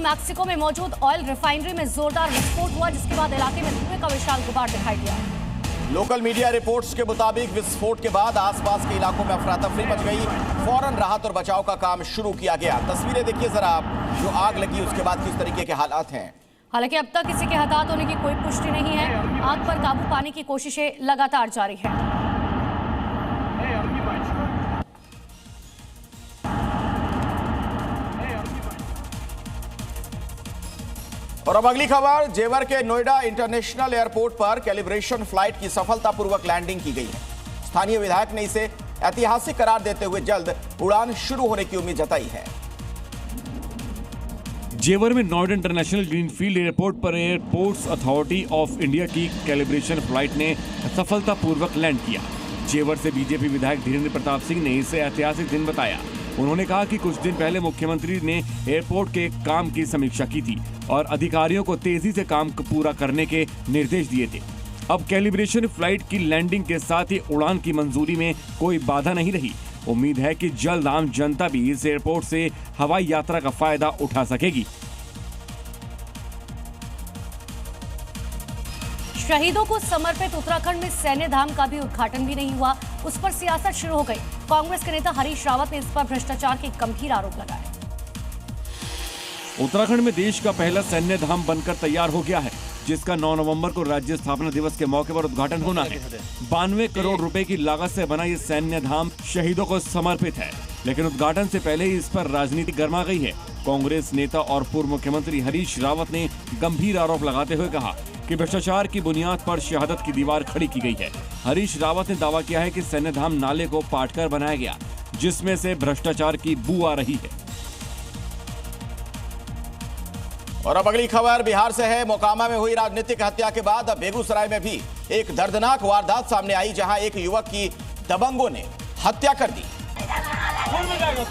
Mexico में मौजूद oil refinery में जोरदार विस्फोट हुआ, जिसके बाद इलाके में धुएं का विशाल गुबार दिखाई दिया। लोकल मीडिया रिपोर्ट्स के मुताबिक विस्फोट के बाद आसपास के इलाकों में अफरा तफरी मच गई। फौरन राहत और बचाव का काम शुरू किया गया। तस्वीरें देखिए जरा आप, जो आग लगी उसके बाद किस तरीके के हालात हैं। हालांकि अब तक किसी के हताहत होने की कोई पुष्टि नहीं है। आग पर काबू पाने की कोशिशें लगातार जारी है। और अब अगली खबर, जेवर के नोएडा इंटरनेशनल एयरपोर्ट पर कैलिब्रेशन फ्लाइट की सफलतापूर्वक लैंडिंग की गई है। स्थानीय विधायक ने इसे ऐतिहासिक करार देते हुए जल्द उड़ान शुरू होने की उम्मीद जताई है। जेवर में नोएडा इंटरनेशनल ग्रीनफील्ड एयरपोर्ट पर एयरपोर्ट्स अथॉरिटी ऑफ इंडिया की कैलिब्रेशन फ्लाइट ने सफलतापूर्वक लैंड किया। जेवर से बीजेपी विधायक धीरेन्द्र प्रताप सिंह ने इसे ऐतिहासिक दिन बताया। उन्होंने कहा कि कुछ दिन पहले मुख्यमंत्री ने एयरपोर्ट के काम की समीक्षा की थी और अधिकारियों को तेजी से काम पूरा करने के निर्देश दिए थे। अब कैलिब्रेशन फ्लाइट की लैंडिंग के साथ ही उड़ान की मंजूरी में कोई बाधा नहीं रही। उम्मीद है कि जल्द आम जनता भी इस एयरपोर्ट से हवाई यात्रा का फायदा उठा सकेगी। शहीदों को समर्पित उत्तराखंड में सैन्य धाम का भी उद्घाटन भी नहीं हुआ, उस पर सियासत शुरू हो गई। कांग्रेस के नेता हरीश रावत ने इस पर भ्रष्टाचार के गंभीर आरोप लगाए। उत्तराखंड में देश का पहला सैन्य धाम बनकर तैयार हो गया है, जिसका 9 नवंबर को राज्य स्थापना दिवस के मौके पर उद्घाटन होना है। 92 करोड़ रुपए की लागत से बना ये सैन्य धाम शहीदों को समर्पित है, लेकिन उद्घाटन से पहले ही इस पर राजनीति गर्मा गई है। कांग्रेस नेता और पूर्व मुख्यमंत्री हरीश रावत ने गंभीर आरोप लगाते हुए कहा कि भ्रष्टाचार की बुनियाद पर शहादत की दीवार खड़ी की गई है। हरीश रावत ने दावा किया है कि सैन्य धाम नाले को पाटकर बनाया गया, जिसमें से भ्रष्टाचार की बू आ रही है। और अब अगली खबर बिहार से है। मोकामा में हुई राजनीतिक हत्या के बाद अब बेगूसराय में भी एक दर्दनाक वारदात सामने आई, जहां एक युवक की दबंगों ने हत्या कर दी।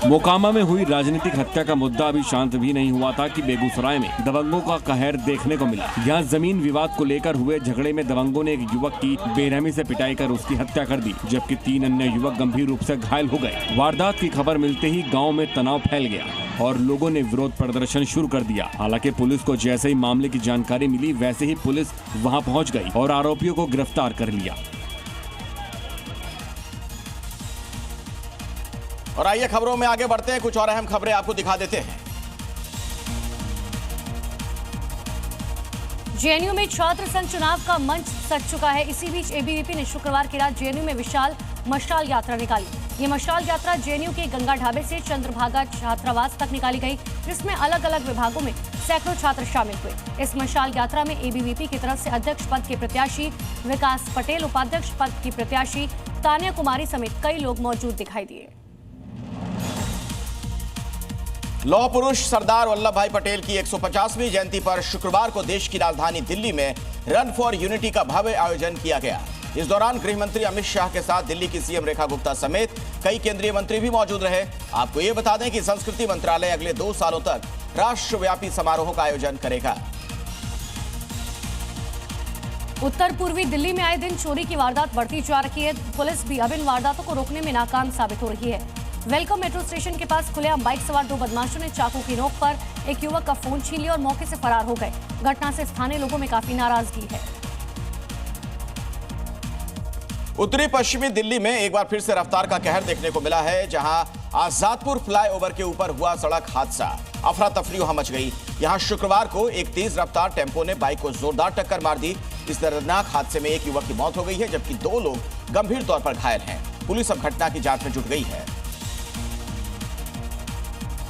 मोकामा में हुई राजनीतिक हत्या का मुद्दा अभी शांत भी नहीं हुआ था कि बेगूसराय में दबंगों का कहर देखने को मिला। यहाँ जमीन विवाद को लेकर हुए झगड़े में दबंगों ने एक युवक की बेरहमी से पिटाई कर उसकी हत्या कर दी, जबकि 3 अन्य युवक गंभीर रूप से घायल हो गए। वारदात की खबर मिलते ही गाँव में तनाव फैल गया और लोगों ने विरोध प्रदर्शन शुरू कर दिया। हालांकि पुलिस को जैसे ही मामले की जानकारी मिली, वैसे ही पुलिस वहां पहुंच गई और आरोपियों को गिरफ्तार कर लिया। और आइए खबरों में आगे बढ़ते हैं, कुछ और अहम खबरें आपको दिखा देते हैं। जेएनयू में छात्र संघ चुनाव का मंच सज चुका है। इसी बीच एबीवीपी ने शुक्रवार की रात जेएनयू में विशाल मशाल यात्रा निकाली। ये मशाल यात्रा जेएनयू के गंगा ढाबे से चंद्रभागा छात्रावास तक निकाली गई, जिसमें अलग अलग विभागों में सैकड़ों छात्र शामिल हुए। इस मशाल यात्रा में एबीवीपी की तरफ से अध्यक्ष पद के प्रत्याशी विकास पटेल, उपाध्यक्ष पद की प्रत्याशी तान्या कुमारी समेत कई लोग मौजूद दिखाई दिए। लौह पुरुष सरदार वल्लभ भाई पटेल की 150वीं जयंती पर शुक्रवार को देश की राजधानी दिल्ली में रन फॉर यूनिटी का भव्य आयोजन किया गया। इस दौरान गृह मंत्री अमित शाह के साथ दिल्ली की सीएम रेखा गुप्ता समेत कई केंद्रीय मंत्री भी मौजूद रहे। आपको ये बता दें कि संस्कृति मंत्रालय अगले 2 सालों तक राष्ट्रव्यापी समारोह का आयोजन करेगा। उत्तर पूर्वी दिल्ली में आए दिन चोरी की वारदात बढ़ती जा रही है। पुलिस भी अब इन वारदातों को रोकने में नाकाम साबित हो रही है। वेलकम मेट्रो स्टेशन के पास खुलेआम बाइक सवार 2 बदमाशों ने चाकू की नोक पर एक युवक का फोन छीन लिया और मौके से फरार हो गए। घटना से स्थानीय लोगों में काफी नाराजगी है। उत्तरी पश्चिमी दिल्ली में एक बार फिर से रफ्तार का कहर देखने को मिला है, जहां आजादपुर फ्लाईओवर के ऊपर हुआ सड़क हादसा। अफरा तफरी वहां मच गई। यहां शुक्रवार को एक तेज रफ्तार टेम्पो ने बाइक को जोरदार टक्कर मार दी। इस दर्दनाक हादसे में एक युवक की मौत हो गई है, जबकि 2 लोग गंभीर तौर पर घायल हैं। पुलिस अब घटना की जांच में जुट गई है।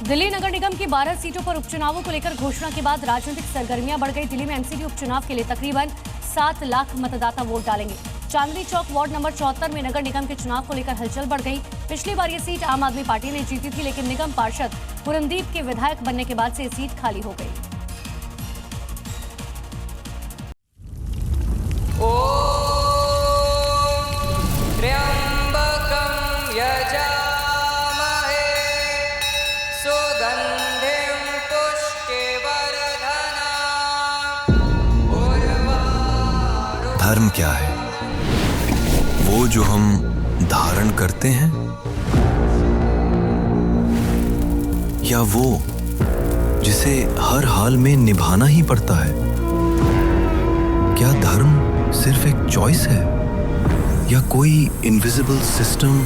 दिल्ली नगर निगम की 12 सीटों पर उपचुनावों को लेकर घोषणा के बाद राजनीतिक सरगर्मियां बढ़ गई। दिल्ली में एमसीडी उपचुनाव के लिए तकरीबन 7 लाख मतदाता वोट डालेंगे। चांदनी चौक वार्ड नंबर 74 में नगर निगम के चुनाव को लेकर हलचल बढ़ गई। पिछली बार ये सीट आम आदमी पार्टी ने जीती थी, लेकिन निगम पार्षद पुरनदीप के विधायक बनने के बाद से ये सीट खाली हो गई। धर्म क्या है? वो जो हम धारण करते हैं, या वो जिसे हर हाल में निभाना ही पड़ता है? क्या धर्म सिर्फ एक चॉइस है या कोई इनविजिबल सिस्टम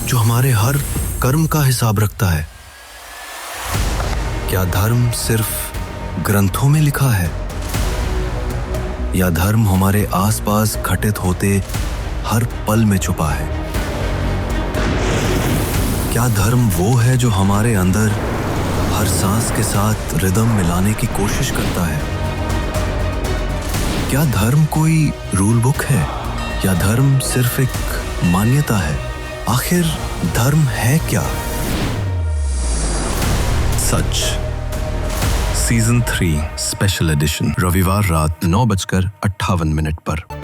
जो हमारे हर कर्म का हिसाब रखता है? क्या धर्म सिर्फ ग्रंथों में लिखा है या धर्म हमारे आसपास घटित होते हर पल में छुपा है? क्या धर्म वो है जो हमारे अंदर हर सांस के साथ रिदम मिलाने की कोशिश करता है? क्या धर्म कोई रूल बुक है या धर्म सिर्फ एक मान्यता है? आखिर धर्म है क्या? सच सीजन 3 स्पेशल एडिशन रविवार रात 9:58 पर।